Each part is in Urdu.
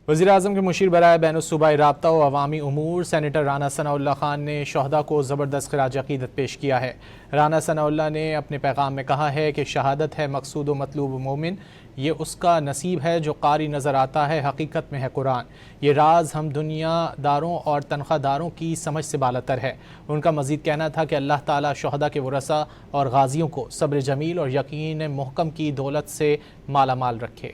وزیراعظم کے مشیر برائے بین الصوبائی رابطہ و عوامی امور سینیٹر رانا ثناء اللہ خان نے شہداء کو زبردست خراج عقیدت پیش کیا ہے۔ رانا ثناء اللہ نے اپنے پیغام میں کہا ہے کہ شہادت ہے مقصود و مطلوب مومن، یہ اس کا نصیب ہے جو قاری نظر آتا ہے، حقیقت میں ہے قرآن۔ یہ راز ہم دنیا داروں اور تنخواہ داروں کی سمجھ سے بالاتر ہے۔ ان کا مزید کہنا تھا کہ اللہ تعالیٰ شہداء کے ورثاء اور غازیوں کو صبر جمیل اور یقین محکم کی دولت سے مالا مال رکھے۔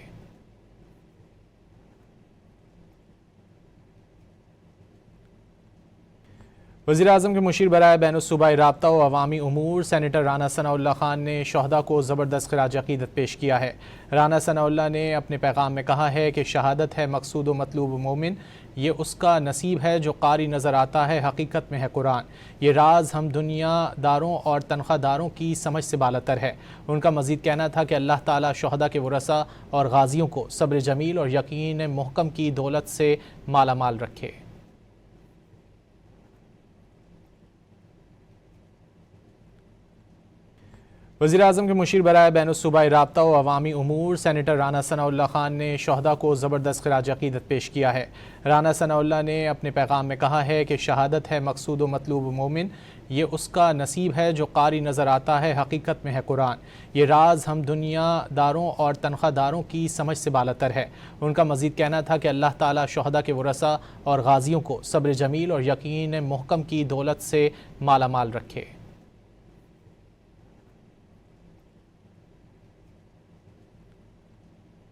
وزیراعظم کے مشیر برائے بین الصوبائی رابطہ و عوامی امور سینیٹر رانا ثناء اللہ خان نے شہداء کو زبردست خراج عقیدت پیش کیا ہے۔ رانا ثناء اللہ نے اپنے پیغام میں کہا ہے کہ شہادت ہے مقصود و مطلوب مومن، یہ اس کا نصیب ہے جو قاری نظر آتا ہے، حقیقت میں ہے قرآن۔ یہ راز ہم دنیا داروں اور تنخواہ داروں کی سمجھ سے بالاتر ہے۔ ان کا مزید کہنا تھا کہ اللہ تعالیٰ شہداء کے ورثاء اور غازیوں کو صبر جمیل اور یقین محکم کی دولت سے مالا مال رکھے۔ وزیراعظم کے مشیر برائے بین الصوبائی رابطہ و عوامی امور سینیٹر رانا ثناء اللہ خان نے شہداء کو زبردست خراج عقیدت پیش کیا ہے۔ رانا ثناء اللہ نے اپنے پیغام میں کہا ہے کہ شہادت ہے مقصود و مطلوب مومن، یہ اس کا نصیب ہے جو قاری نظر آتا ہے، حقیقت میں ہے قرآن۔ یہ راز ہم دنیا داروں اور تنخواہ داروں کی سمجھ سے بالاتر ہے۔ ان کا مزید کہنا تھا کہ اللہ تعالیٰ شہداء کے ورثاء اور غازیوں کو صبر جمیل اور یقین محکم کی دولت سے مالا مال رکھے۔